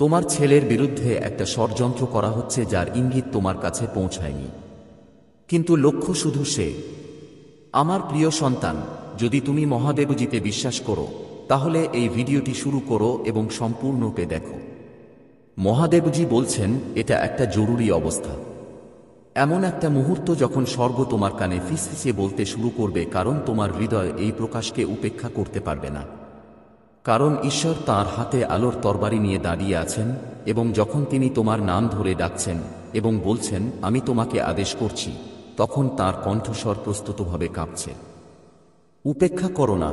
তোমার ছেলের বিরুদ্ধে একটা ষড়যন্ত্র করা হচ্ছে যার ইঙ্গিত তোমার কাছে পৌঁছায়নি, কিন্তু লক্ষ্য শুধু সে। আমার প্রিয় সন্তান, যদি তুমি মহাদেবজিতে বিশ্বাস করো তাহলে এই ভিডিওটি শুরু করো এবং সম্পূর্ণরূপে দেখো। মহাদেবজি বলছেন এটা একটা জরুরি অবস্থা, এমন একটা মুহূর্ত যখন স্বর্গ তোমার কানে ফিসফিসিয়ে বলতে শুরু করবে, কারণ তোমার হৃদয় এই প্রকাশকে উপেক্ষা করতে পারবে না। কারণ ঈশ্বর তাঁর হাতে আলোর তরবারি নিয়ে দাঁড়িয়ে আছেন, এবং যখন তিনি তোমার নাম ধরে ডাকছেন এবং বলছেন আমি তোমাকে আদেশ করছি, তখন তাঁর কণ্ঠস্বর প্রস্তুতভাবে কাঁপছে। উপেক্ষা করো না,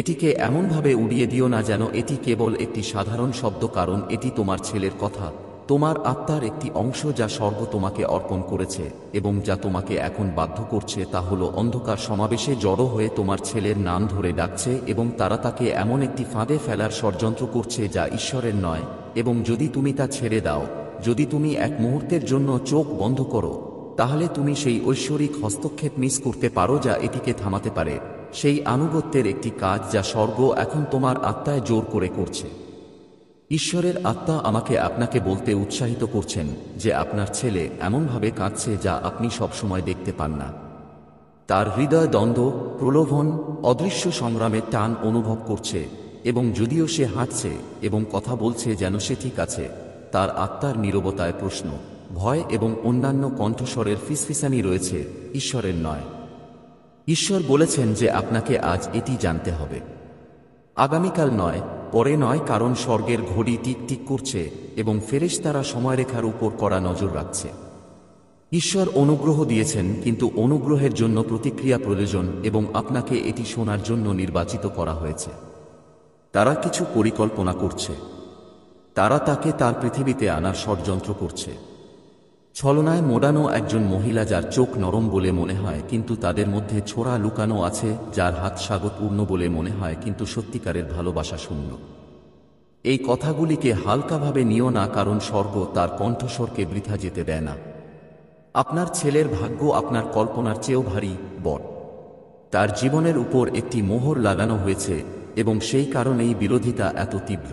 এটিকে এমনভাবে উড়িয়ে দিও না যেন এটি কেবল একটি সাধারণ শব্দ, কারণ এটি তোমার ছেলের কথা, তোমার আত্মার একটি অংশ যা স্বর্গ তোমাকে অর্পণ করেছে, এবং যা তোমাকে এখন বাধ্য করছে তা হলো অন্ধকার সমাবেশে জড়ো হয়ে তোমার ছেলের নাম ধরে ডাকছে, এবং তারা তাকে এমন একটি ফাঁদে ফেলার ষড়যন্ত্র করছে যা ঈশ্বরের নয়। এবং যদি তুমি তা ছেড়ে দাও, যদি তুমি এক মুহূর্তের জন্য চোখ বন্ধ করো, তাহলে তুমি সেই ঐশ্বরিক হস্তক্ষেপ মিস করতে পারো যা এটিকে থামাতে পারে, সেই আনুগত্যের একটি কাজ যা স্বর্গ এখন তোমার আত্মায় জোর করে করছে। ঈশ্বরের আত্মা আমাকে আপনাকে বলতে উৎসাহিত করছেন যে আপনার ছেলে এমনভাবে কাঁদছে যা আপনি সবসময় দেখতে পান না। তার হৃদয় দ্বন্দ্ব, প্রলোভন, অদৃশ্য সংগ্রামের টান অনুভব করছে, এবং যদিও সে হাঁটছে এবং কথা বলছে যেন সে ঠিক আছে, তার আত্মার নীরবতায় প্রশ্ন, ভয় এবং অন্যান্য কণ্ঠস্বরের ফিসফিসানি রয়েছে, ঈশ্বরের নয়। ঈশ্বর বলেছেন যে আপনাকে আজ এটি জানতে হবে, আগামীকাল নয়, পরে নয়, কারণ স্বর্গের ঘড়ি টিক টিক করছে এবং ফেরেশতারা সময়রেখার উপর কড়া নজর রাখছে। ঈশ্বর অনুগ্রহ দিয়েছেন, কিন্তু অনুগ্রহের জন্য প্রতিক্রিয়া প্রয়োজন, এবং আপনাকে এটি শোনার জন্য নির্বাচিত করা হয়েছে। তারা কিছু পরিকল্পনা করছে, তারা তাকে তার পৃথিবীতে আনার ষড়যন্ত্র করছে। ছলনায় মোড়ানো একজন মহিলা যার চোখ নরম বলে মনে হয় কিন্তু তাদের মধ্যে ছোড়া লুকানো আছে, যার হাত স্বাগতপূর্ণ বলে মনে হয় কিন্তু সত্যিকারের ভালোবাসা শূন্য। এই কথাগুলিকে হালকাভাবে নিও না, কারণ স্বর্গ তার কণ্ঠস্বরকে বৃথা যেতে দেয় না। আপনার ছেলের ভাগ্য আপনার কল্পনার চেয়েও ভারী বড়। তার জীবনের উপর একটি মোহর লাগানো হয়েছে, এবং সেই কারণেই বিরোধিতা এত তীব্র।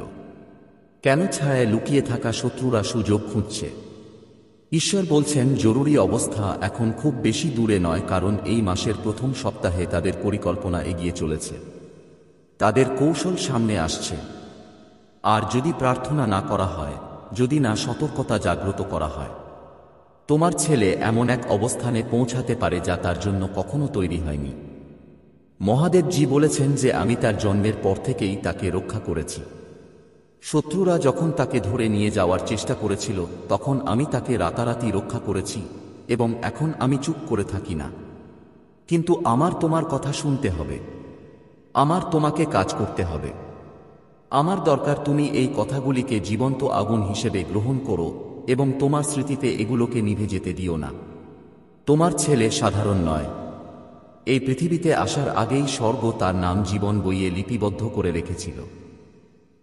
কেন ছায়ায় লুকিয়ে থাকা শত্রুরা সুযোগ খুঁজছে? ঈশ্বর বলছেন জরুরি অবস্থা এখন খুব বেশি দূরে নয়, কারণ এই মাসের প্রথম সপ্তাহে তাদের পরিকল্পনা এগিয়ে চলেছে, তাদের কৌশল সামনে আসছে। আর যদি প্রার্থনা না করা হয়, যদি না সতর্কতা জাগ্রত করা হয়, তোমার ছেলে এমন এক অবস্থানে পৌঁছাতে পারে যা তার জন্য কখনো তৈরি হয়নি। মহাদেবজি বলেছেন যে আমি তার জন্মের পর থেকেই তাকে রক্ষা করেছি। শত্রুরা যখন তাকে ধরে নিয়ে যাওয়ার চেষ্টা করেছিল, তখন আমি তাকে রাতারাতি রক্ষা করেছি, এবং এখন আমি চুপ করে থাকি না। কিন্তু আমার তোমার কথা শুনতে হবে, আমার তোমাকে কাজ করতে হবে। আমার দরকার তুমি এই কথাগুলিকে জীবন্ত আগুন হিসেবে গ্রহণ করো, এবং তোমার স্মৃতিতে এগুলোকে নিভে যেতে দিও না। তোমার ছেলে সাধারণ নয়। এই পৃথিবীতে আসার আগেই স্বর্গ তার নাম জীবন বইয়ে লিপিবদ্ধ করে রেখেছিল।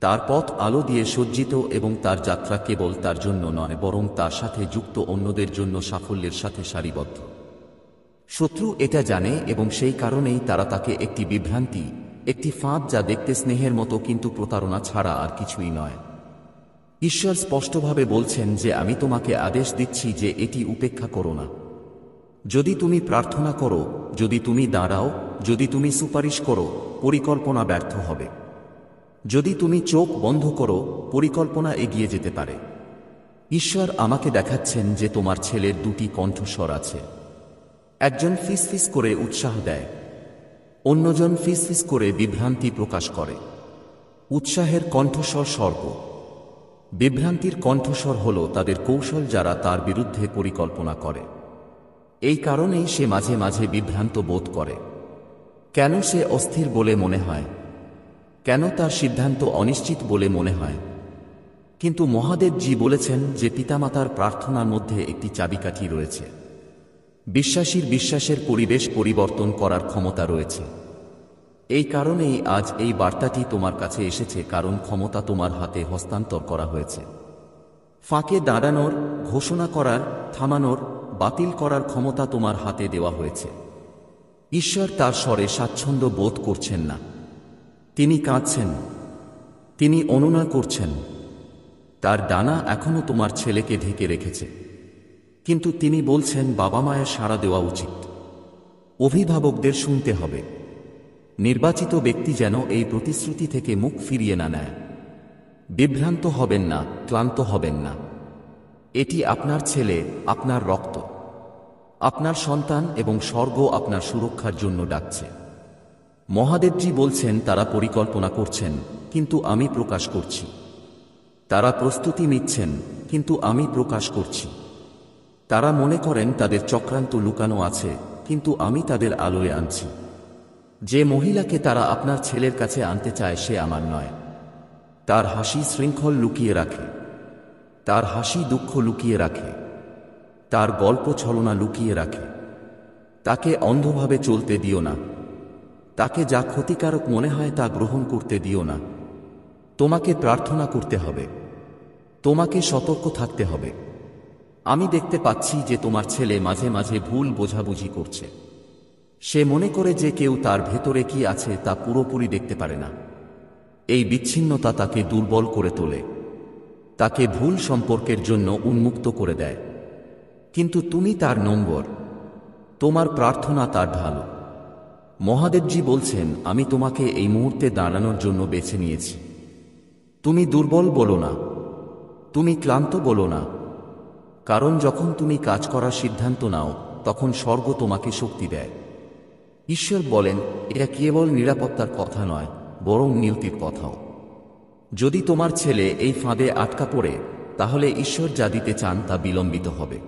তার পথ আলো দিয়ে সজ্জিত, এবং তার যাত্রা কেবল তার জন্য নয়, বরং তার সাথে যুক্ত অন্যদের জন্য সাফল্যের সাথে সারিবদ্ধ। শত্রু এটা জানে, এবং সেই কারণেই তারা তাকে একটি বিভ্রান্তি, একটি ফাঁদ যা দেখতে স্নেহের মতো কিন্তু প্রতারণা ছাড়া আর কিছুই নয়। ঈশ্বর স্পষ্টভাবে বলছেন যে আমি তোমাকে আদেশ দিচ্ছি যে এটি উপেক্ষা করো না। যদি তুমি প্রার্থনা করো, যদি তুমি দাঁড়াও, যদি তুমি সুপারিশ করো, পরিকল্পনা ব্যর্থ হবে। যদি তুমি চোখ বন্ধ করো, পরিকল্পনা এগিয়ে যেতে পারে। ঈশ্বর আমাকে দেখাচ্ছেন যে তোমার ছেলের দুটি কণ্ঠস্বর আছে। একজন ফিসফিস করে উৎসাহ দেয়, অন্যজন ফিসফিস করে বিভ্রান্তি প্রকাশ করে। উৎসাহের কণ্ঠস্বর স্বর্গ, বিভ্রান্তির কণ্ঠস্বর হল তাদের কৌশল যারা তার বিরুদ্ধে পরিকল্পনা করে। এই কারণেই সে মাঝে মাঝে বিভ্রান্ত বোধ করে। কেন সে অস্থির বলে মনে হয়? কেন তার সিদ্ধান্ত অনিশ্চিত বলে মনে হয়? কিন্তু মহাদেবজি বলেছেন যে পিতামাতার প্রার্থনার মধ্যে একটি চাবিকাঠি রয়েছে। বিশ্বাসীর বিশ্বাসের পরিবেশ পরিবর্তন করার ক্ষমতা রয়েছে। এই কারণেই আজ এই বার্তাটি তোমার কাছে এসেছে, কারণ ক্ষমতা তোমার হাতে হস্তান্তর করা হয়েছে। ফাঁকে দাঁড়ানোর, ঘোষণা করার, থামানোর, বাতিল করার ক্ষমতা তোমার হাতে দেওয়া হয়েছে। ঈশ্বর তার স্বরে স্বাচ্ছন্দ্য বোধ করছেন না। তিনি কাঁদছেন, তিনি অনুনয় করছেন। তার ডানা এখনো তোমার ছেলেকে ঢেকে রেখেছে, কিন্তু তিনি বলছেন বাবা মায়ের সাড়া দেওয়া উচিত। অভিভাবকদের শুনতে হবে। নির্বাচিত ব্যক্তি যেন এই প্রতিশ্রুতি থেকে মুখ ফিরিয়ে না নেয়। বিভ্রান্ত হবেন না, ক্লান্ত হবেন না। এটি আপনার ছেলে, আপনার রক্ত, আপনার সন্তান, এবং স্বর্গ আপনার সুরক্ষার জন্য ডাকছে। মহাদেবজি বলছেন তারা পরিকল্পনা করছেন, কিন্তু আমি প্রকাশ করছি। তারা প্রস্তুতি নিচ্ছেন, কিন্তু আমি প্রকাশ করছি। তারা মনে করেন তাদের চক্রান্ত লুকানো আছে, কিন্তু আমি তাদের আলোয় আনছি। যে মহিলাকে তারা আপনার ছেলের কাছে আনতে চায় সে আমার নয়। তার হাসি শৃঙ্খল লুকিয়ে রাখে, তার হাসি দুঃখ লুকিয়ে রাখে, তার গল্প ছলনা লুকিয়ে রাখে। তাকে অন্ধভাবে চলতে দিও না। তাকে যা ক্ষতিকারক মনে হয় তা গ্রহণ করতে দিও না। তোমাকে প্রার্থনা করতে হবে, তোমাকে সতর্ক থাকতে হবে। আমি দেখতে পাচ্ছি যে তোমার ছেলে মাঝে মাঝে ভুল বোঝাবুঝি করছে। সে মনে করে যে কেউ তার ভেতরে কি আছে তা পুরোপুরি দেখতে পারে না। এই বিচ্ছিন্নতা তাকে দুর্বল করে তোলে, তাকে ভুল সম্পর্কের জন্য উন্মুক্ত করে দেয়। কিন্তু তুমি তার নম্বর, তোমার প্রার্থনা তার ঢাল। মহাদেবজি বলছেন আমি তোমাকে এই মুহূর্তে দাঁড়ানোর জন্য বেছে নিয়েছি। তুমি দুর্বল বলো না, তুমি ক্লান্ত বলো না, কারণ যখন তুমি কাজ করার সিদ্ধান্ত নাও তখন স্বর্গ তোমাকে শক্তি দেয়। ঈশ্বর বলেন এটা কেবল নিরাপত্তার কথা নয়, বরং নিয়তির কথাও। যদি তোমার ছেলে এই ফাঁদে আটকা পড়ে, তাহলে ঈশ্বর যা দিতে চান তা বিলম্বিত হবে।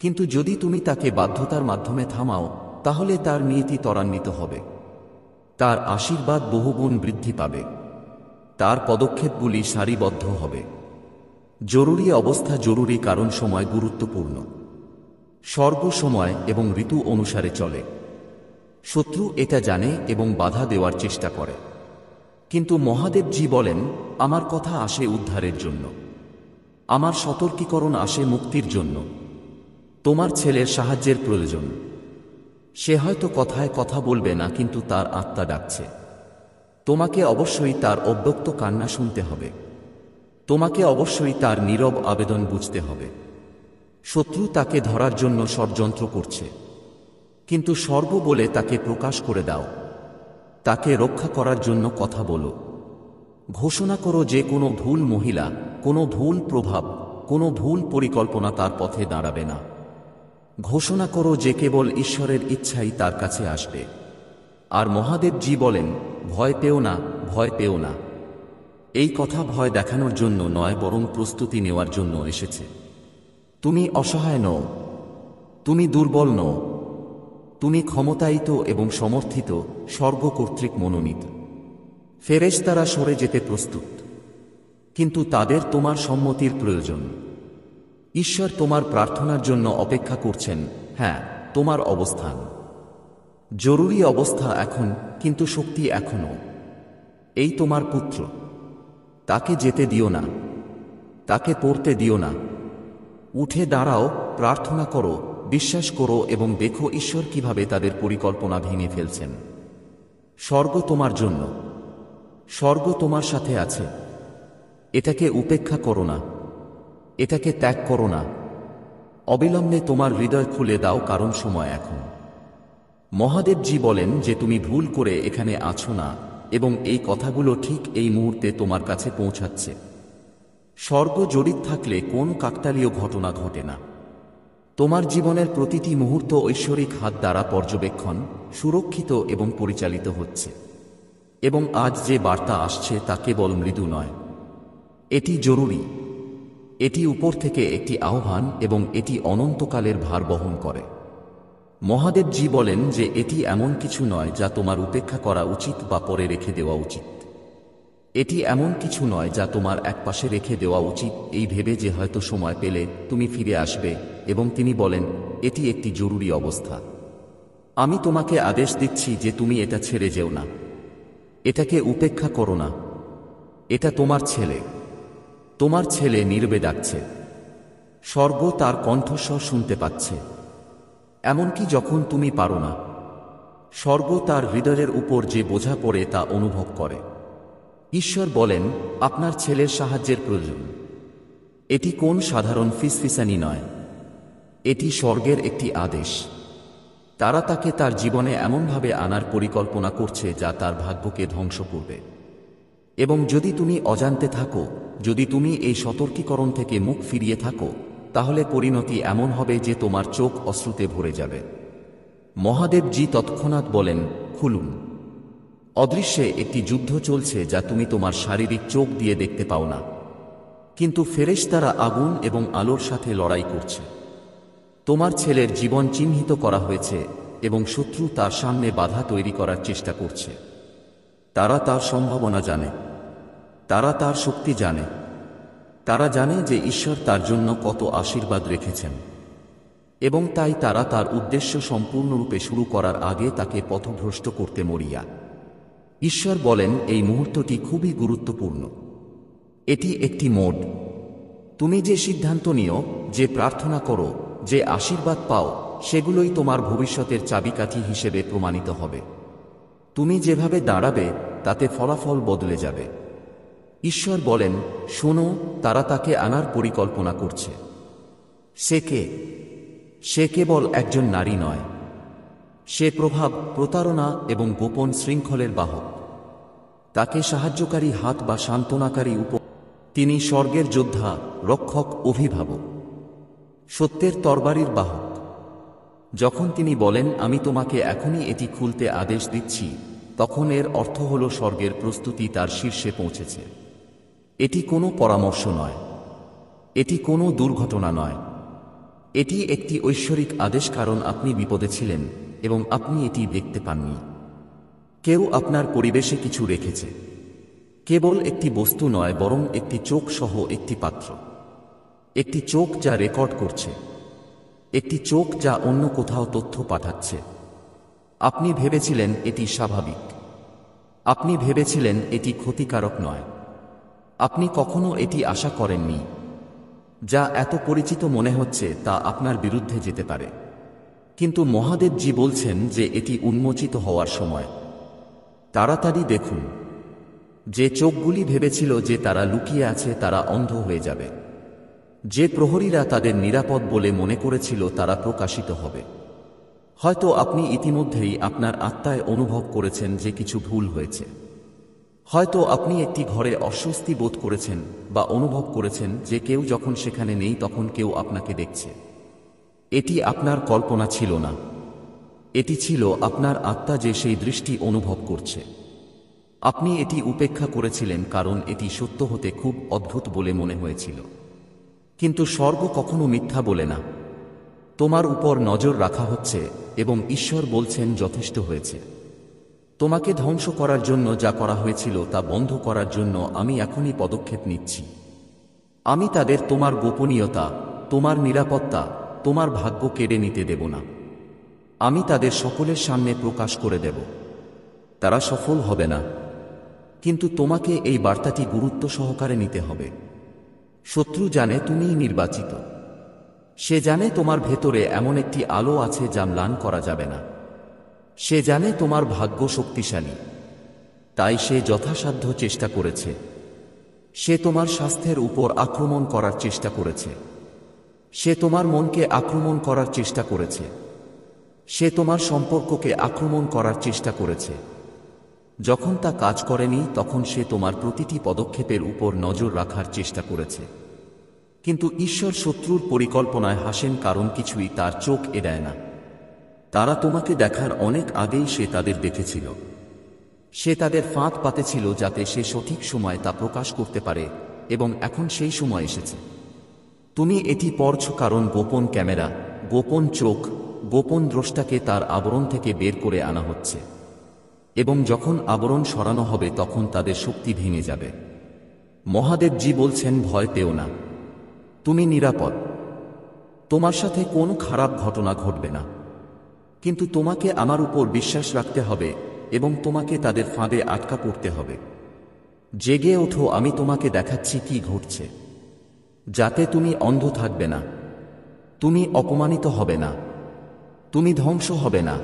কিন্তু যদি তুমি তাকে বাধ্যতার মাধ্যমে থামাও, তাহলে তার নিয়তি ত্বরান্বিত হবে। তার আশীর্বাদ বহুগুণ বৃদ্ধি পাবে, তার পদক্ষেপগুলি সারিবদ্ধ হবে। জরুরি অবস্থা জরুরি কারণ সময় গুরুত্বপূর্ণ। স্বর্গ সময় এবং ঋতু অনুসারে চলে। শত্রু এটা জানে এবং বাধা দেওয়ার চেষ্টা করে, কিন্তু মহাদেবজি বলেন আমার কথা আসে উদ্ধারের জন্য, আমার সতর্কীকরণ আসে মুক্তির জন্য। তোমার ছেলের সাহায্যের প্রয়োজন। সে হয়তো কথায় কথা বলবে না, কিন্তু তার আত্মা ডাকছে। তোমাকে অবশ্যই তার অব্যক্ত কান্না শুনতে হবে, তোমাকে অবশ্যই তার নীরব আবেদন বুঝতে হবে। শত্রু তাকে ধরার জন্য ষড়যন্ত্র করছে, কিন্তু স্বর্গ বলে তাকে প্রকাশ করে দাও। তাকে রক্ষা করার জন্য কথা বলো। ঘোষণা করো যে কোনো ভুল মহিলা, কোনো ভুল প্রভাব, কোনো ভুল পরিকল্পনা তার পথে দাঁড়াবে না। ঘোষণা করো যে কেবল ঈশ্বরের ইচ্ছাই তার কাছে আসবে। আর মহাদেবজি বলেন ভয় পেও না, ভয় পেও না। এই কথা ভয় দেখানোর জন্য নয়, বরং প্রস্তুতি নেওয়ার জন্য এসেছে। তুমি অসহায় নও, তুমি দুর্বল নও, তুমি ক্ষমতায়িত এবং সমর্থিত, স্বর্গ কর্তৃক মনোনীত। ফেরেশতারা সরে যেতে প্রস্তুত, কিন্তু তাদের তোমার সম্মতির প্রয়োজন। ঈশ্বর তোমার প্রার্থনার জন্য অপেক্ষা করছেন। হ্যাঁ, তোমার অবস্থান জরুরি অবস্থা এখন, কিন্তু শক্তি এখনো। এই তোমার পুত্র, তাকে যেতে দিও না, তাকে পড়তে দিও না। উঠে দাঁড়াও, প্রার্থনা করো, বিশ্বাস করো এবং দেখো ঈশ্বর কিভাবে তাদের পরিকল্পনা ভেঙে ফেলছেন। স্বর্গ তোমার জন্য, স্বর্গ তোমার সাথে আছে। এটাকে উপেক্ষা করো না, এটাকে ত্যাগ করো না। অবিলম্বে তোমার হৃদয় খুলে দাও, কারণ সময় এখন। মহাদেবজি বলেন যে তুমি ভুল করে এখানে আছো না, এবং এই কথাগুলো ঠিক এই মুহূর্তে তোমার কাছে পৌঁছাচ্ছে। স্বর্গ জড়িত থাকলে কোন কাকতালীয় ঘটনা ঘটে না। তোমার জীবনের প্রতিটি মুহূর্ত ঐশ্বরিক হাত দ্বারা পর্যবেক্ষণ, সুরক্ষিত এবং পরিচালিত হচ্ছে। এবং আজ যে বার্তা আসছে তা কেবল মৃদু নয়, এটি জরুরি। এটি উপর থেকে একটি আহ্বান এবং এটি অনন্তকালের ভার বহন করে। মহাদেবজি বলেন যে এটি এমন কিছু নয় যা তোমার উপেক্ষা করা উচিত বা পরে রেখে দেওয়া উচিত। এটি এমন কিছু নয় যা তোমার একপাশে রেখে দেওয়া উচিত এই ভেবে যে হয়তো সময় পেলে তুমি ফিরে আসবে। এবং তিনি বলেন এটি একটি জরুরি অবস্থা। আমি তোমাকে আদেশ দিচ্ছি যে তুমি এটা ছেড়ে যেও না, এটাকে উপেক্ষা করো না। এটা তোমার ছেলে, তোমার ছেলে নীরবে ডাকছে। স্বর্গ তার কণ্ঠস্বর শুনতে পাচ্ছে, এমনকি যখন তুমি পারো না। স্বর্গ তার হৃদয়ের উপর যে বোঝা পড়ে তা অনুভব করে। ঈশ্বর বলেন আপনার ছেলের সাহায্যের প্রয়োজন। এটি কোন সাধারণ ফিসফিসানি নয়, এটি স্বর্গের একটি আদেশ। তারা তাকে তার জীবনে এমনভাবে আনার পরিকল্পনা করছে যা তার ভাগ্যকে ধ্বংস করবে। এবং যদি তুমি অজান্তে থাকো, যদি তুমি এই সতর্কীকরণ থেকে মুখ ফিরিয়ে থাকো, তাহলে পরিণতি এমন হবে যে তোমার চোখ অশ্রুতে ভরে যাবে। মহাদেবজি তৎক্ষণাৎ বলেন, খুলুন। অদৃশ্যে একটি যুদ্ধ চলছে যা তুমি তোমার শারীরিক চোখ দিয়ে দেখতে পাও না, কিন্তু ফেরেশতারা আগুন এবং আলোর সাথে লড়াই করছে। তোমার ছেলের জীবন চিহ্নিত করা হয়েছে এবং শত্রু তার সামনে বাধা তৈরি করার চেষ্টা করছে। তারা তার সম্ভাবনা জানে, তারা তার শক্তি জানে, তারা জানে যে ঈশ্বর তার জন্য কত আশীর্বাদ রেখেছেন, এবং তাই তারা তার উদ্দেশ্য সম্পূর্ণরূপে শুরু করার আগে তাকে পথভ্রষ্ট করতে মরিয়া। ঈশ্বর বলেন, এই মুহূর্তটি খুবই গুরুত্বপূর্ণ। এটি একটি মোড। তুমি যে সিদ্ধান্ত নিও, যে প্রার্থনা করো, যে আশীর্বাদ পাও, সেগুলোই তোমার ভবিষ্যতের চাবিকাঠি হিসেবে প্রমাণিত হবে। তুমি যেভাবে দাঁড়াবে তাতে ফলাফল বদলে যাবে। ঈশ্বর বলেন, শোনো, তারা তাকে আনার পরিকল্পনা করছে। সে কে? সে কেবল একজন নারী নয়, সে প্রভাব, প্রতারণা এবং গোপন শৃঙ্খলের বাহক। তাকে সাহায্যকারী হাত বা সান্ত্বনাকারী তিনি স্বর্গের যোদ্ধা, রক্ষক, অভিভাবক, সত্যের তরবারির বাহক। যখন তিনি বলেন, আমি তোমাকে এখনই এটি খুলতে আদেশ দিচ্ছি, তখন এর অর্থ হল স্বর্গের প্রস্তুতি তার শীর্ষে পৌঁছেছে। এটি কোনো পরামর্শ নয়, এটি কোনো দুর্ঘটনা নয়, এটি একটি ঐশ্বরিক আদেশ, কারণ আপনি বিপদে ছিলেন এবং আপনি এটি দেখতে পাননি। কেউ আপনার পরিবেশে কিছু রেখেছে, কেবল একটি বস্তু নয়, বরং একটি চোখ সহ একটি পাত্র। একটি চোখ যা রেকর্ড করছে, একটি চোখ যা অন্য কোথাও তথ্য পাঠাচ্ছে। আপনি ভেবেছিলেন এটি স্বাভাবিক, আপনি ভেবেছিলেন এটি ক্ষতিকারক নয়, আপনি কখনো এটি আশা করেননি। যা এত পরিচিত মনে হচ্ছে তা আপনার বিরুদ্ধে যেতে পারে, কিন্তু মহাদেবজি বলছেন যে এটি উন্মোচিত হওয়ার সময়। তাড়াতাড়ি দেখুন। যে চোখগুলি ভেবেছিল যে তারা লুকিয়ে আছে তারা অন্ধ হয়ে যাবে। যে প্রহরীরা তাদের নিরাপদ বলে মনে করেছিল তারা প্রকাশিত হবে। হয়তো আপনি ইতিমধ্যেই আপনার আত্মায় অনুভব করেছেন যে কিছু ভুল হয়েছে। হয়তো আপনি একটি ঘরে অস্বস্তি বোধ করেছেন বা অনুভব করেছেন যে কেউ যখন সেখানে নেই তখন কেউ আপনাকে দেখছে। এটি আপনার কল্পনা ছিল না, এটি ছিল আপনার আত্মা যে সেই দৃষ্টি অনুভব করছে। আপনি এটি উপেক্ষা করেছিলেন কারণ এটি সত্য হতে খুব অদ্ভুত বলে মনে হয়েছিল। কিন্তু স্বর্গ কখনো মিথ্যা বলে না। তোমার উপর নজর রাখা হচ্ছে এবং ঈশ্বর বলছেন, যথেষ্ট হয়েছে। তোমাকে ধ্বংস করার জন্য যা করা হয়েছিল তা বন্ধ করার জন্য আমি এখনই পদক্ষেপ নিচ্ছি। আমি তাদের তোমার গোপনীয়তা, তোমার নিরাপত্তা, তোমার ভাগ্য কেড়ে নিতে দেব না। আমি তাদের সকলের সামনে প্রকাশ করে দেব। তারা সফল হবে না, কিন্তু তোমাকে এই বার্তাটি গুরুত্ব সহকারে নিতে হবে। শত্রু জানে তুমিই নির্বাচিত। সে জানে তোমার ভেতরে এমন একটি আলো আছে যা ম্লান করা যাবে না। সে জানে তোমার ভাগ্য শক্তিশালী, তাই সে যথাসাধ্য চেষ্টা করেছে। সে তোমার স্বাস্থ্যের উপর আক্রমণ করার চেষ্টা করেছে। সে তোমার মনকে আক্রমণ করার চেষ্টা করেছে। সে তোমার সম্পর্ককে আক্রমণ করার চেষ্টা করেছে। যখন তা কাজ করেনি তখন সে তোমার প্রতিটি পদক্ষেপের উপর নজর রাখার চেষ্টা করেছে। কিন্তু ঈশ্বর শত্রুর পরিকল্পনায় হাসেন, কারণ কিছুই তার চোখ এড়ায় না। তারা তোমাকে দেখার অনেক আগেই সে তাদের দেখেছিল। সে তাদের ফাঁদ পাতেছিল যাতে সে সঠিক সময় তা প্রকাশ করতে পারে, এবং এখন সেই সময় এসেছে। তুমি এটি পড়ছ কারণ গোপন ক্যামেরা, গোপন চোখ, গোপন দ্রষ্টাকে তার আবরণ থেকে বের করে আনা হচ্ছে। এবং যখন আবরণ সরানো হবে তখন তাদের শক্তি ভেঙে যাবে। মহাদেবজি বলছেন, ভয় পেও না, তুমি নিরাপদ। তোমার সাথে কোনো খারাপ ঘটনা ঘটবে না, কিন্তু তোমাকে আমার উপর বিশ্বাস রাখতে হবে এবং তোমাকে তাদের ফাঁদে আটকা পড়তে হবে। জেগে ওঠো, আমি তোমাকে দেখাচ্ছি কি ঘটছে, যাতে তুমি অন্ধ থাকবে না, তুমি অপমানিত হবে না, তুমি ধ্বংস হবে না।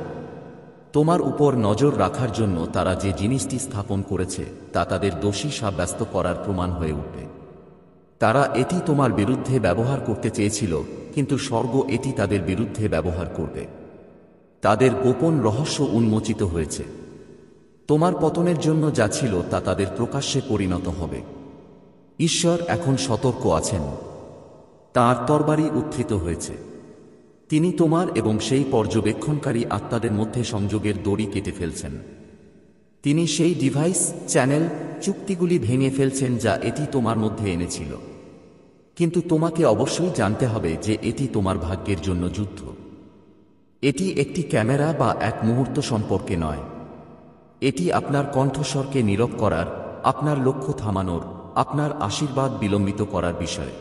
তোমার উপর নজর রাখার জন্য তারা যে জিনিসটি স্থাপন করেছে তা তাদের দোষী সাব্যস্ত করার প্রমাণ হয়ে উঠবে। তারা এটি তোমার বিরুদ্ধে ব্যবহার করতে চেয়েছিল, কিন্তু স্বর্গ এটি তাদের বিরুদ্ধে ব্যবহার করবে। তাদের গোপন রহস্য উন্মোচিত হয়েছে। তোমার পতনের জন্য যা ছিল তা তাদের প্রকাশ্যে পরিণত হবে। ঈশ্বর এখন সতর্ক আছেন। তাঁর তরবারি উত্থিত হয়েছে। তিনি তোমার এবং সেই পর্যবেক্ষণকারী আত্মাদের মধ্যে সংযোগের দড়ি কেটে ফেলছেন। তিনি সেই ডিভাইস, চ্যানেল, চুক্তিগুলি ভেঙে ফেলছেন যা এটি তোমার মধ্যে এনেছিল। কিন্তু তোমাকে অবশ্যই জানতে হবে যে এটি তোমার ভাগ্যের জন্য যুদ্ধ। এটি একটি ক্যামেরা বা এক মুহূর্ত সম্পর্কে নয়। এটি আপনার কণ্ঠস্বরকে নীরব করার, আপনার লক্ষ্য থামানোর, আপনার আশীর্বাদ বিলম্বিত করার বিষয়।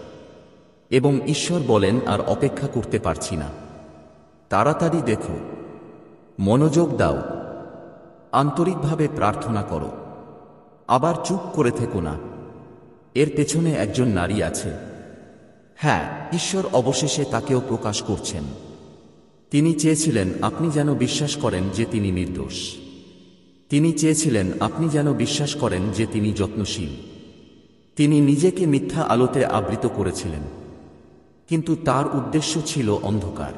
এবং ঈশ্বর বলেন, আর অপেক্ষা করতে পারছি না। তাড়াতাড়ি দেখো, মনোযোগ দাও, আন্তরিকভাবে প্রার্থনা করো। আবার চুপ করে থেকো না। এর পেছনে একজন নারী আছে। হ্যাঁ, ঈশ্বর অবশেষে তাকেও প্রকাশ করছেন। তিনি চেয়েছিলেন আপনি যেন বিশ্বাস করেন যে তিনি নির্দোষ। তিনি চেয়েছিলেন আপনি যেন বিশ্বাস করেন যে তিনি যত্নশীল। তিনি নিজেকে মিথ্যা আলোতে আবৃত করেছিলেন, কিন্তু তার উদ্দেশ্য ছিল অন্ধকার।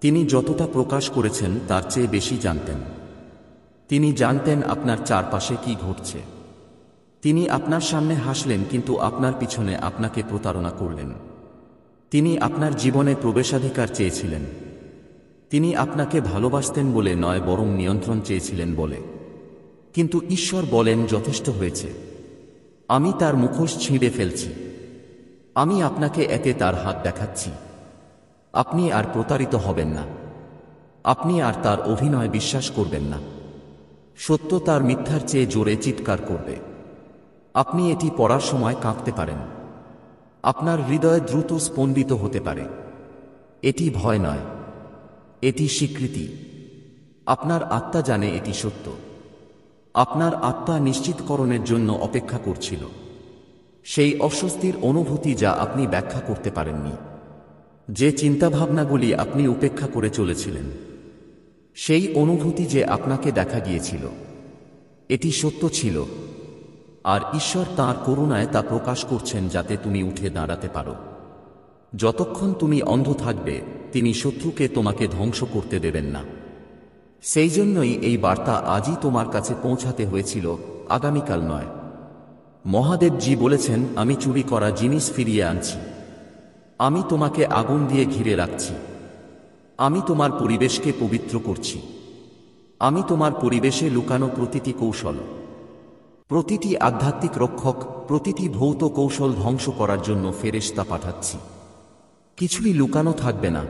তিনি যতটা প্রকাশ করেছেন তার চেয়ে বেশি জানতেন। তিনি জানতেন আপনার চারপাশে কি ঘটছে। তিনি আপনার সামনে হাসলেন, কিন্তু আপনার পিছনে আপনাকে প্রতারণা করলেন। তিনি আপনার জীবনে প্রবেশাধিকার চেয়েছিলেন। তিনি আপনাকে ভালোবাসতেন বলে নয়, বরং নিয়ন্ত্রণ চেয়েছিলেন বলে। কিন্তু ঈশ্বর বলেন, যথেষ্ট হয়েছে। আমি তার মুখোশ ছিঁড়ে ফেলছি। আমি আপনাকে এতে তার হাত দেখাচ্ছি। আপনি আর প্রতারিত হবেন না। আপনি আর তার অভিনয় বিশ্বাস করবেন না। সত্য তার মিথ্যার চেয়ে জোরে চিৎকার করবে। আপনি এটি পড়ার সময় কাঁপতে পারেন। আপনার হৃদয় দ্রুত স্পন্দিত হতে পারে। এটি ভয় নয়, এটি স্বীকৃতি। আপনার আত্মা জানে এটি সত্য। আপনার আত্মা নিশ্চিতকরণের জন্য অপেক্ষা করছিল। সেই অস্বস্তির অনুভূতি যা আপনি ব্যাখ্যা করতে পারেননি, যে চিন্তাভাবনাগুলি আপনি উপেক্ষা করে চলেছিলেন, সেই অনুভূতি যে আপনাকে দেখা গিয়েছিল, এটি সত্য ছিল। আর ঈশ্বর তাঁর করুণায় তা প্রকাশ করছেন যাতে তুমি উঠে দাঁড়াতে পারো। যতক্ষণ তুমি অন্ধ থাকবে, তিনি শত্রুকে তোমাকে ধ্বংস করতে দেবেন না। সেই জন্যই এই বার্তা আজই তোমার কাছে পৌঁছাতে হয়েছিল, আগামীকাল নয়। মহাদেবজি বলেছেন, আমি চুরি করা জিনিস ফিরিয়ে আনছি। আমি তোমাকে আগুন দিয়ে ঘিরে রাখছি। আমি তোমার পরিবেশকে পবিত্র করছি। আমি তোমার পরিবেশে লুকানো প্রতিটি কৌশল, প্রতিটি আধ্যাত্মিক রক্ষক, প্রতিটি ভৌত কৌশল ধ্বংস করার জন্য ফেরেশতা পাঠাচ্ছি। কিছুই লুকানো থাকবে না।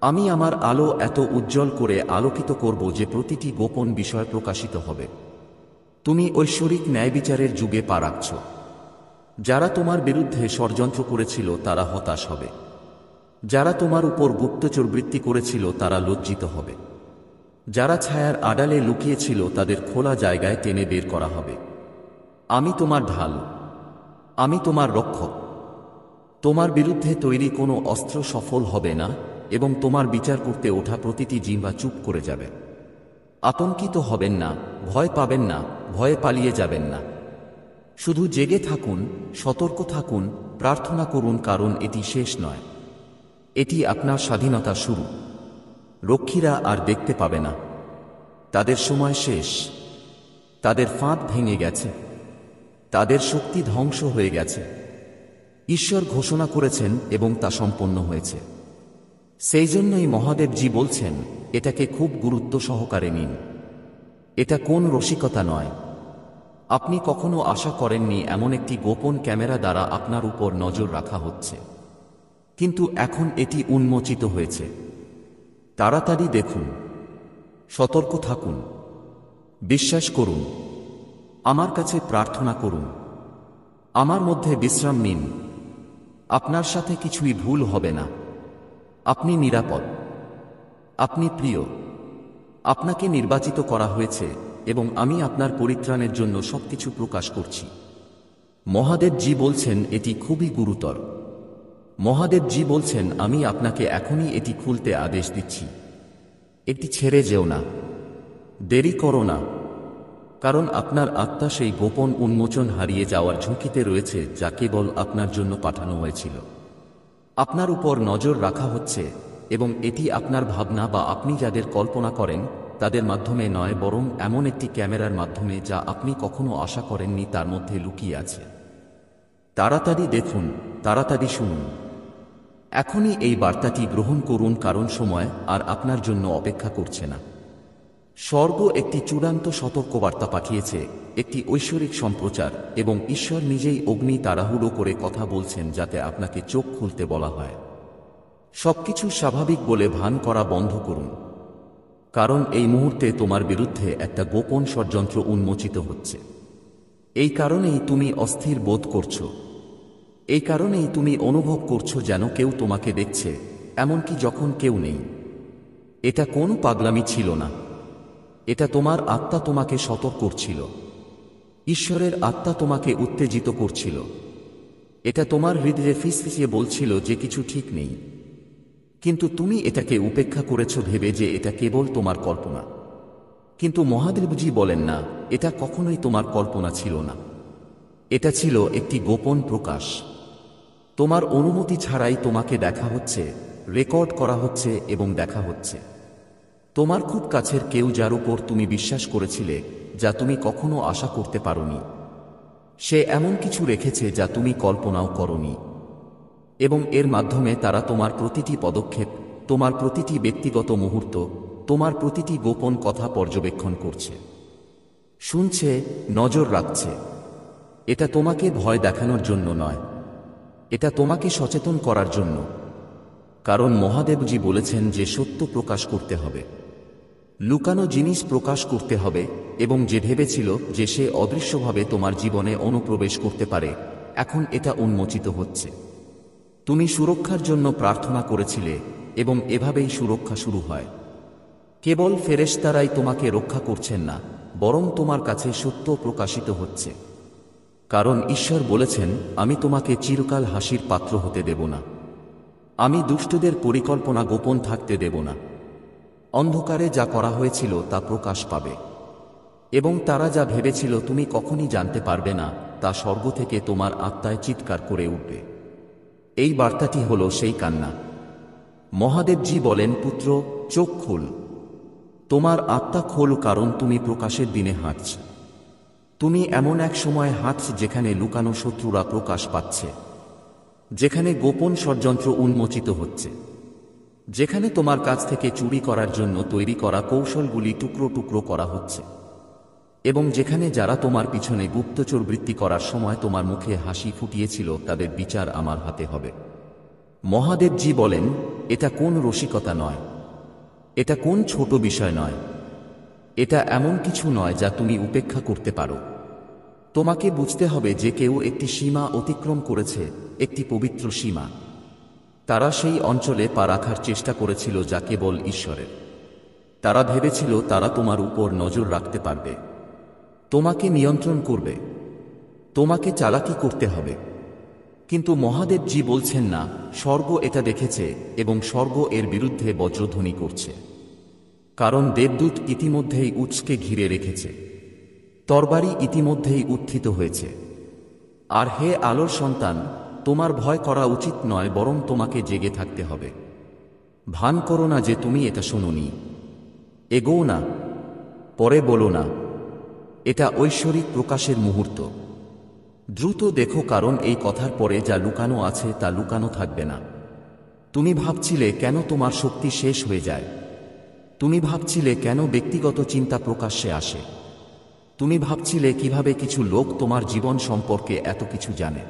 আমি আমার আলো এত উজ্জ্বল করে আলোকিত করব যে প্রতিটি গোপন বিষয় প্রকাশিত হবে। তুমি ঐশ্বরিক ন্যায়বিচারের যুগে পা রাখছ। যারা তোমার বিরুদ্ধে ষড়যন্ত্র করেছিল তারা হতাশ হবে। যারা তোমার উপর গুপ্তচরবৃত্তি করেছিল তারা লজ্জিত হবে। যারা ছায়ার আড়ালে লুকিয়েছিল তাদের খোলা জায়গায় টেনে বের করা হবে। আমি তোমার ঢাল, আমি তোমার রক্ষক। তোমার বিরুদ্ধে তৈরি কোনো অস্ত্র সফল হবে না, এবং তোমার বিচার করতে ওঠা প্রতিটি জিহ্বা চুপ করে যাবে। আতঙ্কিত হবেন না, ভয় পাবেন না, ভয়ে পালিয়ে যাবেন না। শুধু জেগে থাকুন, সতর্ক থাকুন, প্রার্থনা করুন, কারণ এটি শেষ নয়। এটি আপনার স্বাধীনতা শুরু। রক্ষীরা আর দেখতে পাবে না। তাদের সময় শেষ। তাদের ফাঁদ ভেঙে গেছে। তাদের শক্তি ধ্বংস হয়ে গেছে। ঈশ্বর ঘোষণা করেছেন এবং তা সম্পন্ন হয়েছে। সেই জন্যই মহাদেবজি বলছেন, এটাকে খুব গুরুত্ব সহকারে নিন। এটা কোন রসিকতা নয়। আপনি কখনো আশা করেননি এমন একটি গোপন ক্যামেরা দ্বারা আপনার উপর নজর রাখা হচ্ছে, কিন্তু এখন এটি উন্মোচিত হয়েছে। তাড়াতাড়ি দেখুন, সতর্ক থাকুন, বিশ্বাস করুন, আমার কাছে প্রার্থনা করুন, আমার মধ্যে বিশ্রাম নিন। আপনার সাথে কিছুই ভুল হবে না। আপনি নিরাপদ, আপনি প্রিয়, আপনাকে নির্বাচিত করা হয়েছে, এবং আমি আপনার পরিত্রাণের জন্য সবকিছু প্রকাশ করছি। মহাদেবজি বলছেন এটি খুবই গুরুতর। মহাদেবজি বলছেন, আমি আপনাকে এখনই এটি খুলতে আদেশ দিচ্ছি। এটি ছেড়ে যেও না, দেরি করো না, কারণ আপনার আত্মা সেই গোপন উন্মোচন হারিয়ে যাওয়ার ঝুঁকিতে রয়েছে যা কেবল আপনার জন্য পাঠানো হয়েছিল। আপনার উপর নজর রাখা হচ্ছে, এবং এটি আপনার ভাবনা বা আপনি যাদের কল্পনা করেন তাদের মাধ্যমে নয়, বরং এমন একটি ক্যামেরার মাধ্যমে যা আপনি কখনো আশা করেননি তার মধ্যে লুকিয়ে আছে। তাড়াতাড়ি দেখুন, তাড়াতাড়ি শুনুন। এখনই এই বার্তাটি গ্রহণ করুন, কারণ সময় আর আপনার জন্য অপেক্ষা করছে না। স্বর্গ একটি চূড়ান্ত সতর্কবার্তা পাঠিয়েছে, একটি ঐশ্বরিক সম্প্রচার, এবং ঈশ্বর নিজেই অগ্নি তাড়াহুড়ো করে কথা বলছেন যাতে আপনাকে চোখ খুলতে বলা হয়। সবকিছু স্বাভাবিক বলে ভান করা বন্ধ করুন, কারণ এই মুহূর্তে তোমার বিরুদ্ধে একটা গোপন ষড়যন্ত্র উন্মোচিত হচ্ছে। এই কারণেই তুমি অস্থির বোধ করছো। এই কারণেই তুমি অনুভব করছো যেন কেউ তোমাকে দেখছে, এমনকি যখন কেউ নেই। এটা কোনো পাগলামি ছিল না, এটা তোমার আত্মা তোমাকে সতর্ক করছিল। ঈশ্বরের আত্মা তোমাকে উত্তেজিত করছিল। এটা তোমার হৃদয়ে ফিসফিসিয়ে বলছিল যে কিছু ঠিক নেই, কিন্তু তুমি এটাকে উপেক্ষা করেছ ভেবে যে এটা কেবল তোমার কল্পনা। কিন্তু মহাদেবজি বলেন না, এটা কখনোই তোমার কল্পনা ছিল না। এটা ছিল একটি গোপন প্রকাশ। তোমার অনুমতি ছাড়াই তোমাকে দেখা হচ্ছে, রেকর্ড করা হচ্ছে এবং দেখা হচ্ছে। তোমার খুব কাছের কেউ, যার উপর তুমি বিশ্বাস করেছিলে, যা তুমি কখনো আশা করতে পারোনি, সে এমন কিছু রেখেছে যা তুমি কল্পনাও করনি। এবং এর মাধ্যমে তারা তোমার প্রতিটি পদক্ষেপ, তোমার প্রতিটি ব্যক্তিগত মুহূর্ত, তোমার প্রতিটি গোপন কথা পর্যবেক্ষণ করছে, শুনছে, নজর রাখছে। এটা তোমাকে ভয় দেখানোর জন্য নয়, এটা তোমাকে সচেতন করার জন্য। কারণ মহাদেবজি বলেছেন যে সত্য প্রকাশ করতে হবে, লুকানো জিনিস প্রকাশ করতে হবে, এবং যে ভেবেছিল যে সে অদৃশ্যভাবে তোমার জীবনে অনুপ্রবেশ করতে পারে, এখন এটা উন্মোচিত হচ্ছে। তুমি সুরক্ষার জন্য প্রার্থনা করেছিলে, এবং এভাবেই সুরক্ষা শুরু হয়। কেবল ফেরেশতারাই তোমাকে রক্ষা করছেন না, বরং তোমার কাছে সত্য প্রকাশিত হচ্ছে। কারণ ঈশ্বর বলেছেন, আমি তোমাকে চিরকাল হাসির পাত্র হতে দেব না। আমি দুষ্টদের পরিকল্পনা গোপন থাকতে দেব না। অন্ধকারে যা করা হয়েছিল তা প্রকাশ পাবে, এবং তারা যা ভেবেছিল তুমি কখনই জানতে পারবে না, তা স্বর্গ থেকে তোমার আত্মায় চিৎকার করে উঠবে। এই বার্তাটি হল সেই কান্না। মহাদেবজি বলেন, পুত্র, চোখ খোল, তোমার আত্মা খোল, কারণ তুমি প্রকাশের দিনে হাঁটছ। তুমি এমন এক সময় হাঁটছ যেখানে লুকানো শত্রুরা প্রকাশ পাচ্ছে, যেখানে গোপন ষড়যন্ত্র উন্মোচিত হচ্ছে, যেখানে তোমার কাছ থেকে চুরি করার জন্য তৈরি করা কৌশলগুলি টুকরো টুকরো করা হচ্ছে, এবং যেখানে যারা তোমার পিছনে গুপ্তচর বৃত্তি করার সময় তোমার মুখে হাসি ফুটিয়েছিল তাদের বিচার আমার হাতে হবে। মহাদেবজি বলেন, এটা কোন রসিকতা নয়, এটা কোন ছোট বিষয় নয়, এটা এমন কিছু নয় যা তুমি উপেক্ষা করতে পারো। তোমাকে বুঝতে হবে যে কেউ একটি সীমা অতিক্রম করেছে, একটি পবিত্র সীমা। তারা সেই অঞ্চলে পা রাখার চেষ্টা করেছিল যা কেবল ঈশ্বরের। তারা ভেবেছিল তারা তোমার উপর নজর রাখতে পারবে, তোমাকে নিয়ন্ত্রণ করবে, তোমাকে চালাকি করতে হবে। কিন্তু মহাদেবজি বলছেন না, স্বর্গ এটা দেখেছে, এবং স্বর্গ এর বিরুদ্ধে বজ্রধ্বনি করছে। কারণ দেবদূত ইতিমধ্যেই উৎসকে ঘিরে রেখেছে, তরবারি ইতিমধ্যেই উত্থিত হয়েছে। আর হে আলোর সন্তান, তোমার ভয় করা উচিত নয়, বরং তোমাকে জেগে থাকতে হবে। ভান করো না যে তুমি এটা শোনোনি। এগোও না, পরে বলো না, এটা ঐশ্বরিক প্রকাশের মুহূর্ত। দ্রুত দেখো, কারণ এই কথার পরে যা লুকানো আছে তা লুকানো থাকবে না। তুমি ভাবছিলে কেন তোমার শক্তি শেষ হয়ে যায়। তুমি ভাবছিলে কেন ব্যক্তিগত চিন্তা প্রকাশ্যে আসে। তুমি ভাবছিলে কিভাবে কিছু লোক তোমার জীবন সম্পর্কে এত কিছু জানে।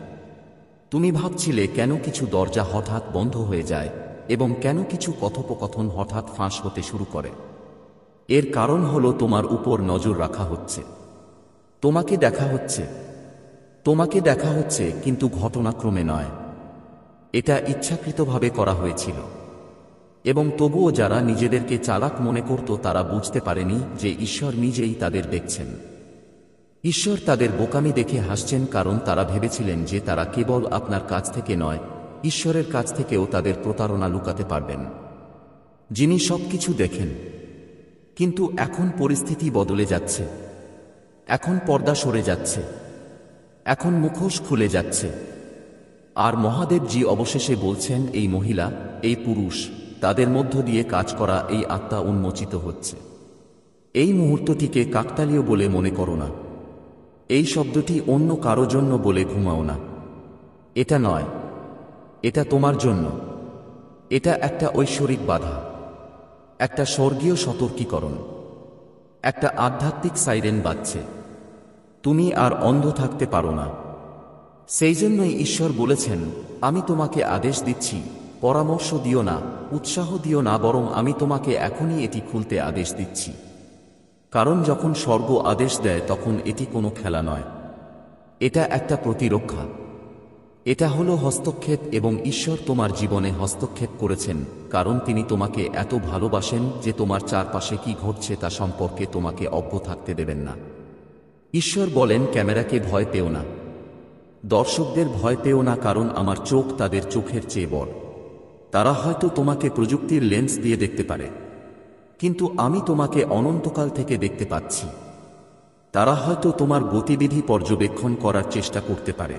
তুমি ভাবছিলে কেন কিছু দরজা হঠাৎ বন্ধ হয়ে যায়, এবং কেন কিছু কথোপকথন হঠাৎ ফাঁস হতে শুরু করে। এর কারণ হলো তোমার উপর নজর রাখা হচ্ছে, তোমাকে দেখা হচ্ছে, তোমাকে দেখা হচ্ছে, কিন্তু ঘটনাক্রমে নয়। এটা ইচ্ছাকৃতভাবে করা হয়েছিল। এবং তবুও যারা নিজেদেরকে চালাক মনে করত তারা বুঝতে পারেনি যে ঈশ্বর নিজেই তাদের দেখছেন। ঈশ্বর তাদের বোকামি দেখে হাসছেন, কারণ তারা ভেবেছিলেন যে তারা কেবল আপনার কাছ থেকে নয়, ঈশ্বরের কাছ থেকেও তাদের প্রতারণা লুকাতে পারবেন, যিনি সবকিছু দেখেন। কিন্তু এখন পরিস্থিতি বদলে যাচ্ছে। এখন পর্দা সরে যাচ্ছে, এখন মুখোশ খুলে যাচ্ছে। আর মহাদেবজি অবশেষে বলছেন, এই মহিলা, এই পুরুষ, তাদের মধ্য দিয়ে কাজ করা এই আত্মা উন্মোচিত হচ্ছে। এই মুহূর্তটিকে কাকতালীয় বলে মনে করো না। এই শব্দটি অন্য কারো জন্য বলে ঘুমাও না। এটা নয়, এটা তোমার জন্য। এটা একটা ঐশ্বরিক বাধা, একটা স্বর্গীয় সতর্কীকরণ, একটা আধ্যাত্মিক সাইরেন বাজছে। তুমি আর অন্ধ থাকতে পারো না। সেই জন্যই ঈশ্বর বলেছেন, আমি তোমাকে আদেশ দিচ্ছি, পরামর্শ দিও না, উৎসাহ দিও না, বরং আমি তোমাকে এখনই এটি খুলতে আদেশ দিচ্ছি। কারণ যখন স্বর্গ আদেশ দেয় তখন এটি কোনো খেলা নয়, এটা একটা প্রতিরক্ষা। এটা হলো হস্তক্ষেপ, এবং ঈশ্বর তোমার জীবনে হস্তক্ষেপ করেছেন, কারণ তিনি তোমাকে এত ভালোবাসেন যে তোমার চারপাশে কি ঘটছে তা সম্পর্কে তোমাকে অজ্ঞ থাকতে দেবেন না। ঈশ্বর বলেন, ক্যামেরাকে ভয় পেও না, দর্শকদের ভয় পেও না, কারণ আমার চোখ তাদের চোখের চেয়ে বড়। তারা হয়তো তোমাকে প্রযুক্তির লেন্স দিয়ে দেখতে পারে, কিন্তু আমি তোমাকে অনন্তকাল থেকে দেখতে পাচ্ছি। তারা হয়তো তোমার গতিবিধি পর্যবেক্ষণ করার চেষ্টা করতে পারে,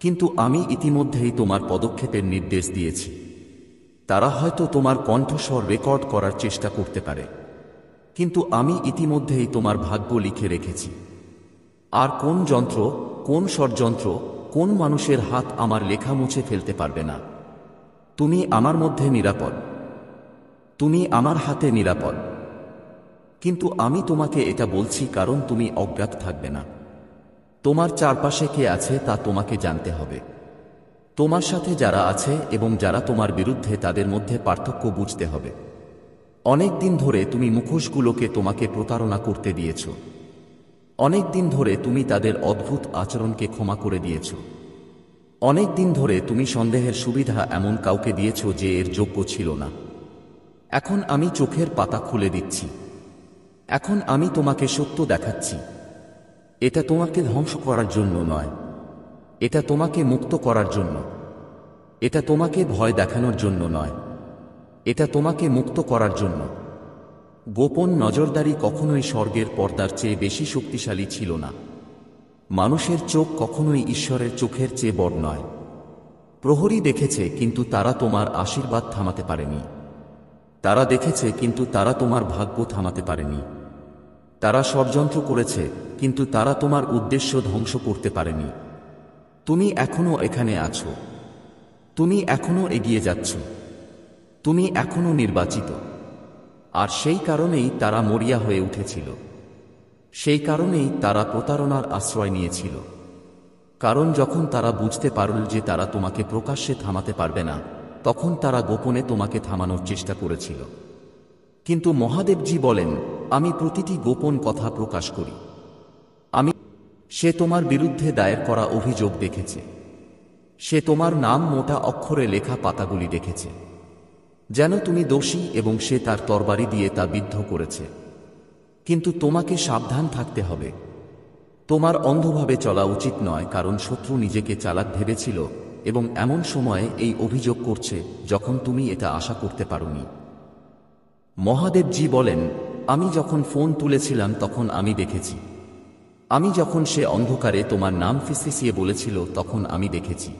কিন্তু আমি ইতিমধ্যেই তোমার পদক্ষেপের নির্দেশ দিয়েছি। তারা হয়তো তোমার কণ্ঠস্বর রেকর্ড করার চেষ্টা করতে পারে, কিন্তু আমি ইতিমধ্যেই তোমার ভাগ্য লিখে রেখেছি। আর কোন যন্ত্র, কোন ষড়যন্ত্র, কোন মানুষের হাত আমার লেখা মুছে ফেলতে পারবে না। তুমি আমার মধ্যে নিরাপদ, তুমি আমার হাতে নিরাপদ। কিন্তু আমি তোমাকে এটা বলছি কারণ তুমি অজ্ঞাত থাকবে না। তোমার চারপাশে কে আছে তা তোমাকে জানতে হবে। তোমার সাথে যারা আছে এবং যারা তোমার বিরুদ্ধে, তাদের মধ্যে পার্থক্য বুঝতে হবে। অনেক দিন ধরে তুমি মুখোশগুলোকে তোমাকে প্রতারণা করতে দিয়েছ। অনেক দিন ধরে তুমি তাদের অদ্ভুত আচরণকে ক্ষমা করে দিয়েছ। অনেক দিন ধরে তুমি সন্দেহের সুবিধা এমন কাউকে দিয়েছ যে এর যোগ্য ছিল না। এখন আমি চোখের পাতা খুলে দিচ্ছি। এখন আমি তোমাকে সত্য দেখাচ্ছি। এটা তোমাকে ধ্বংস করার জন্য নয়, এটা তোমাকে মুক্ত করার জন্য। এটা তোমাকে ভয় দেখানোর জন্য নয়, এটা তোমাকে মুক্ত করার জন্য। গোপন নজরদারি কখনোই স্বর্গের পর্দার চেয়ে বেশি শক্তিশালী ছিল না। মানুষের চোখ কখনোই ঈশ্বরের চোখের চেয়ে বড় নয়। প্রহরী দেখেছে, কিন্তু তারা তোমার আশীর্বাদ থামাতে পারেনি। তারা দেখেছে, কিন্তু তারা তোমার ভাগ্য থামাতে পারেনি। তারা ষড়যন্ত্র করেছে, কিন্তু তারা তোমার উদ্দেশ্য ধ্বংস করতে পারেনি। তুমি এখনো এখানে আছো, তুমি এখনো এগিয়ে যাচ্ছ, তুমি এখনো নির্বাচিত। আর সেই কারণেই তারা মরিয়া হয়ে উঠেছিল। সেই কারণেই তারা প্রতারণার আশ্রয় নিয়েছিল। কারণ যখন তারা বুঝতে পারল যে তারা তোমাকে প্রকাশ্যে থামাতে পারবে না, তখন তারা গোপনে তোমাকে থামানোর চেষ্টা করেছিল। কিন্তু মহাদেবজি বলেন, আমি প্রতিটি গোপন কথা প্রকাশ করি। সে তোমার বিরুদ্ধে দায়ের করা অভিযোগ দেখেছে। সে তোমার নাম মোটা অক্ষরে লেখা পাতাগুলি দেখেছে, যেন তুমি দোষী, এবং সে তার তরবারি দিয়ে তা বিদ্ধ করেছে। কিন্তু তোমাকে সাবধান থাকতে হবে। তোমার অন্ধভাবে চলা উচিত নয়, কারণ শত্রু নিজেকে চালাক ভেবেছিল এবং এমন সময়ে এই অভিযোগ করছে যখন তুমি এটা আশা করতে পারোনি। মহাদেবজি বলেন, আমি যখন ফোন তুলেছিলাম তখন আমি দেখেছি। আমি যখন সে অন্ধকারে তোমার নাম ফিসফিসিয়ে বলেছিল তখন আমি দেখেছি।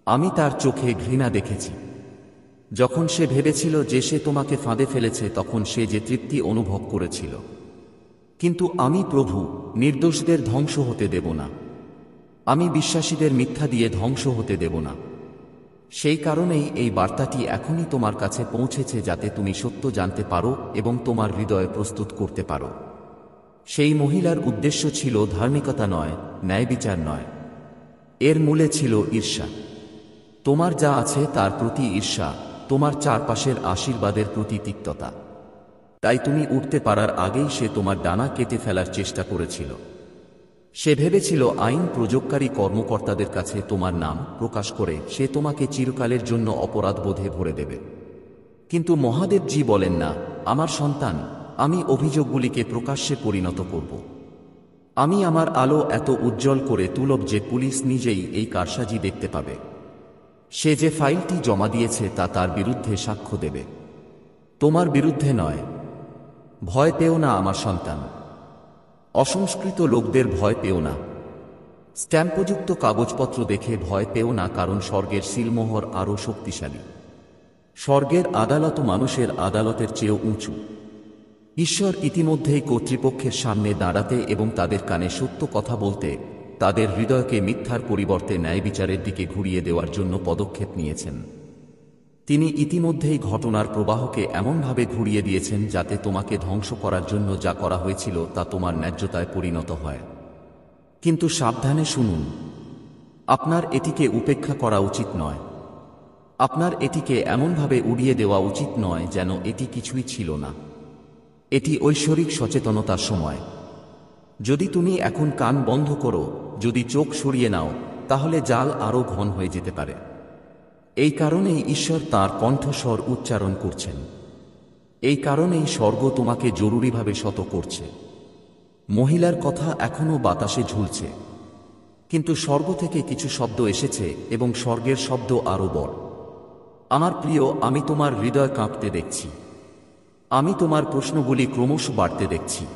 আমি তার চোখে ঘৃণা দেখেছি। যখন সে ভেবেছিল যে সে তোমাকে ফাঁদে ফেলেছে, তখন সে যে তৃপ্তি অনুভব করেছিল। কিন্তু আমি প্রভু, নির্দোষদের ধ্বংস হতে দেব না। আমি বিশ্বাসীদের মিথ্যা দিয়ে ধ্বংস হতে দেব না। সেই কারণেই এই বার্তাটি এখনই তোমার কাছে পৌঁছেছে, যাতে তুমি সত্য জানতে পারো এবং তোমার হৃদয় প্রস্তুত করতে পারো। সেই মহিলার উদ্দেশ্য ছিল ধার্মিকতা নয়, ন্যায়বিচার নয়। এর মূলে ছিল ঈর্ষা। তোমার যা আছে তার প্রতি ঈর্ষা, তোমার চারপাশের আশীর্বাদের প্রতি তিক্ততা। তাই তুমি উঠতে পারার আগেই সে তোমার ডানা কেটে ফেলার চেষ্টা করেছিল। সে ভেবেছিল আইন প্রয়োগকারী কর্মকর্তাদের কাছে তোমার নাম প্রকাশ করে সে তোমাকে চিরকালের জন্য অপরাধবোধে ভরে দেবে। কিন্তু মহাদেবজি বলেন না, আমার সন্তান, আমি অভিযোগগুলিকে প্রকাশ্যে পরিণত করব। আমি আমার আলো এত উজ্জ্বল করে তুলব যে পুলিশ নিজেই এই কারসাজি দেখতে পাবে। সে যে ফাইলটি জমা দিয়েছে তা তার বিরুদ্ধে সাক্ষ্য দেবে, তোমার বিরুদ্ধে নয়। ভয় পেও না আমার সন্তান। অসংস্কৃত লোকদের ভয় পেও না। স্ট্যাম্পযুক্ত কাগজপত্র দেখে ভয় পেও না, কারণ স্বর্গের সিলমোহর আরও শক্তিশালী। স্বর্গের আদালত মানুষের আদালতের চেয়েও উঁচু। ঈশ্বর ইতিমধ্যেই কর্তৃপক্ষের সামনে দাঁড়াতে এবং তাদের কানে সত্য কথা বলতে, তাদের হৃদয়কে মিথ্যার পরিবর্তে ন্যায় বিচারের দিকে ঘুরিয়ে দেওয়ার জন্য পদক্ষেপ নিয়েছেন। তিনি ইতিমধ্যেই ঘটনার প্রবাহকে এমনভাবে ঘুরিয়ে দিয়েছেন যাতে তোমাকে ধ্বংস করার জন্য যা করা হয়েছিল তা তোমার ন্যায্যতায় পরিণত হয়। কিন্তু সাবধানে শুনুন, আপনার এটিকে উপেক্ষা করা উচিত নয়। আপনার এটিকে এমনভাবে উড়িয়ে দেওয়া উচিত নয় যেন এটি কিছুই ছিল না। এটি ঐশ্বরিক সচেতনতার সময়। যদি তুমি এখন কান বন্ধ করো, যদি চোখ সরিয়ে নাও, তাহলে জাল আরও ঘন হয়ে যেতে পারে। এই কারণেই ঈশ্বর তাঁর কণ্ঠস্বর উচ্চারণ করছেন। এই কারণেই স্বর্গ তোমাকে জরুরিভাবে শত করছে। মহিলার কথা এখনও বাতাসে ঝুলছে, কিন্তু স্বর্গ থেকে কিছু শব্দ এসেছে এবং স্বর্গের শব্দ আরও বড়। আমার প্রিয়, আমি তোমার হৃদয় কাঁপতে দেখছি। আমি তোমার প্রশ্নগুলি ক্রমশ বাড়তে দেখছি।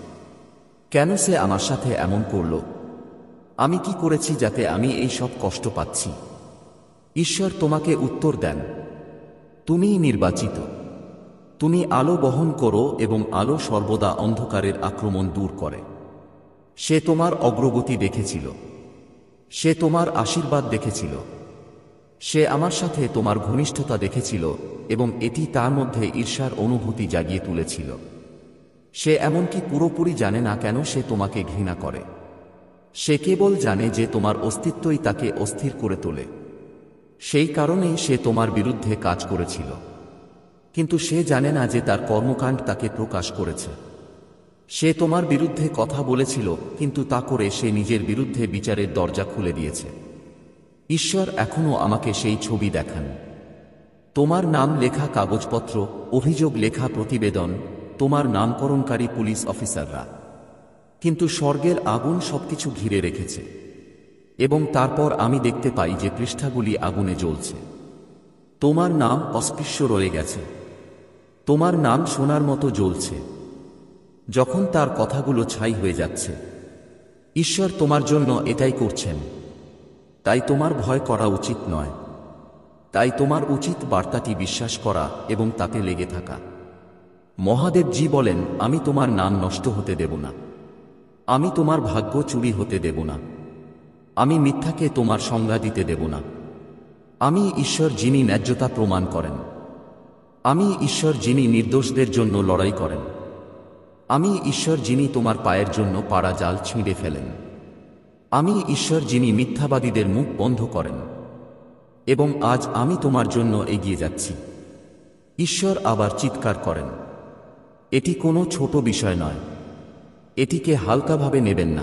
কেন সে আমার সাথে এমন করল? আমি কি করেছি যাতে আমি এই সব কষ্ট পাচ্ছি? ঈশ্বর তোমাকে উত্তর দেন, তুমিই নির্বাচিত। তুমি আলো বহন করো এবং আলো সর্বদা অন্ধকারের আক্রমণ দূর করে। সে তোমার অগ্রগতি দেখেছিল, সে তোমার আশীর্বাদ দেখেছিল, সে আমার সাথে তোমার ঘনিষ্ঠতা দেখেছিল এবং এটি তার মধ্যে ঈর্ষার অনুভূতি জাগিয়ে তুলেছিল। সে এমনকি পুরোপুরি জানে না কেন সে তোমাকে ঘৃণা করে। সে কেবল জানে যে তোমার অস্তিত্বই তাকে অস্থির করে তোলে। সেই কারণেই সে তোমার বিরুদ্ধে কাজ করেছিল, কিন্তু সে জানে না যে তার কর্মকাণ্ড তাকে প্রকাশ করেছে। সে তোমার বিরুদ্ধে কথা বলেছিল, কিন্তু তা করে সে নিজের বিরুদ্ধে বিচারের দরজা খুলে দিয়েছে। ঈশ্বর এখনও আমাকে সেই ছবি দেখান। তোমার নাম লেখা কাগজপত্র, অভিযোগ লেখা প্রতিবেদন, তোমার নামকরণকারী পুলিশ অফিসাররা। কিন্তু স্বর্গের আগুন সবকিছু ঘিরে রেখেছে। এবং তারপর আমি দেখতে পাই যে পৃষ্ঠাগুলি আগুনে জ্বলছে। তোমার নাম অস্পৃশ্য রয়ে গেছে। তোমার নাম সোনার মতো জ্বলছে। যখন তার কথাগুলো ছাই হয়ে যাচ্ছে, ঈশ্বর তোমার জন্য এটাই করছেন। তাই তোমার ভয় করা উচিত নয়। তাই তোমার উচিত বার্তাটি বিশ্বাস করা এবং তাতে লেগে থাকা। মহাদেবজি বলেন, আমি তোমার নাম নষ্ট হতে দেব না। আমি তোমার ভাগ্য চুরি হতে দেব না। আমি মিথ্যাকে তোমার সংজ্ঞা দিতে দেব না। আমি ঈশ্বর যিনি ন্যায্যতা প্রমাণ করেন। আমি ঈশ্বর যিনি নির্দোষদের জন্য লড়াই করেন। আমি ঈশ্বর যিনি তোমার পায়ের জন্য পাড়া জাল ছিঁড়ে ফেলেন। আমি ঈশ্বর যিনি মিথ্যাবাদীদের মুখ বন্ধ করেন। এবং আজ আমি তোমার জন্য এগিয়ে যাচ্ছি। ঈশ্বর আবার চিৎকার করেন, এটি কোনো ছোট বিষয় নয়। এটিকে হালকাভাবে নেবেন না।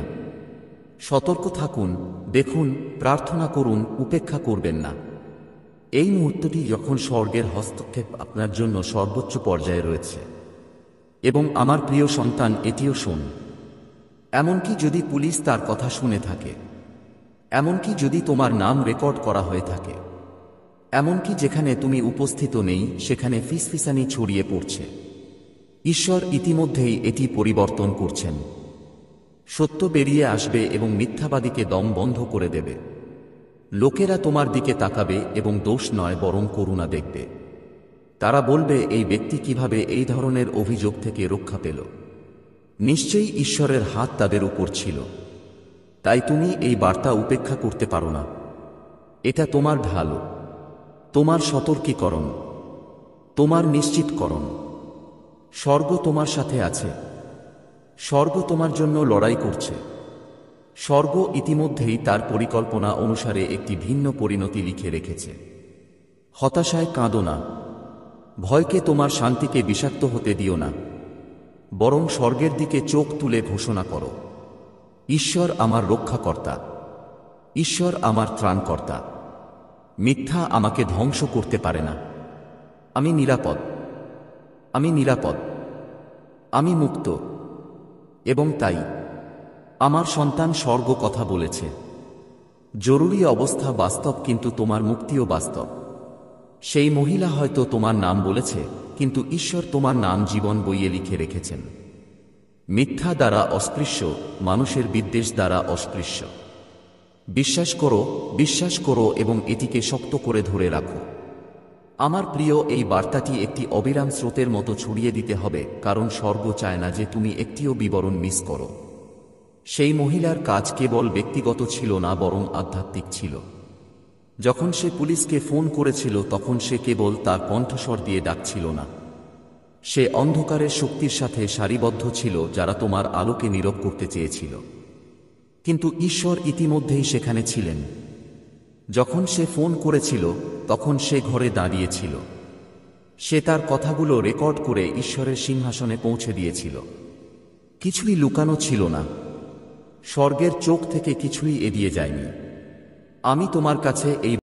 সতর্ক থাকুন, দেখুন, প্রার্থনা করুন, উপেক্ষা করবেন না। এই মুহূর্তটি যখন স্বর্গের হস্তক্ষেপ আপনার জন্য সর্বোচ্চ পর্যায়ে রয়েছে। এবং আমার প্রিয় সন্তান, এটিও শোন। এমনকি যদি পুলিশ তার কথা শুনে থাকে, এমনকি যদি তোমার নাম রেকর্ড করা হয়ে থাকে, এমনকি যেখানে তুমি উপস্থিত নেই সেখানে ফিসফিসানি ছড়িয়ে পড়ছে, ঈশ্বর ইতিমধ্যেই এটি পরিবর্তন করছেন। সত্য বেরিয়ে আসবে এবং মিথ্যাবাদীকে দম বন্ধ করে দেবে। লোকেরা তোমার দিকে তাকাবে এবং দোষ নয় বরং করুণা দেখবে। তারা বলবে, এই ব্যক্তি কিভাবে এই ধরনের অভিযোগ থেকে রক্ষা পেল? নিশ্চয়ই ঈশ্বরের হাত তাদের উপর ছিল। তাই তুমি এই বার্তা উপেক্ষা করতে পারো না। এটা তোমার ঢাল, তোমার সতর্কীকরণ, তোমার নিশ্চিতকরণ। স্বর্গ তোমার সাথে আছে। স্বর্গ তোমার জন্য লড়াই করছে। স্বর্গ ইতিমধ্যেই তার পরিকল্পনা অনুসারে একটি ভিন্ন পরিণতি লিখে রেখেছে। হতাশায় কাঁদো না। ভয়কে তোমার শান্তিকে বিষাক্ত হতে দিও না। বরং স্বর্গের দিকে চোখ তুলে ঘোষণা করো, ঈশ্বর আমার রক্ষাকর্তা। ঈশ্বর আমার ত্রাণকর্তা। মিথ্যা আমাকে ধ্বংস করতে পারে না। আমি নিরাপদ। আমি নিরাপদ। আমি মুক্ত। এবং তাই আমার সন্তান, স্বর্গ কথা বলেছে। জরুরি অবস্থা বাস্তব, কিন্তু তোমার মুক্তিও বাস্তব। সেই মহিলা হয়তো তোমার নাম বলেছে, কিন্তু ঈশ্বর তোমার নাম জীবন বইয়ে লিখে রেখেছেন। মিথ্যা দ্বারা অস্পৃশ্য, মানুষের বিদ্বেষ দ্বারা অস্পৃশ্য। বিশ্বাস করো এবং এটিকে শক্ত করে ধরে রাখো। আমার প্রিয়, এই বার্তাটি একটি অবিরাম স্রোতের মতো ছড়িয়ে দিতে হবে, কারণ স্বর্গ চায় না যে তুমি একটিও বিবরণ মিস করো। সেই মহিলার কাজ কেবল ব্যক্তিগত ছিল না, বরং আধ্যাত্মিক ছিল। যখন সে পুলিশকে ফোন করেছিল তখন সে কেবল তার কণ্ঠস্বর দিয়ে ডাকছিল না। সে অন্ধকারের শক্তির সাথে সারিবদ্ধ ছিল যারা তোমার আলোকে নীরব করতে চেয়েছিল। কিন্তু ঈশ্বর ইতিমধ্যেই সেখানে ছিলেন। যখন সে ফোন করেছিল তখন সে ঘরে দাঁড়িয়েছিল। সে তার কথাগুলো রেকর্ড করে ঈশ্বরের সিংহাসনে পৌঁছে দিয়েছিল। কিছুই লুকানো ছিল না। স্বর্গের চোখ থেকে কিছুই এড়িয়ে যায়নি। আমি তোমার কাছে এই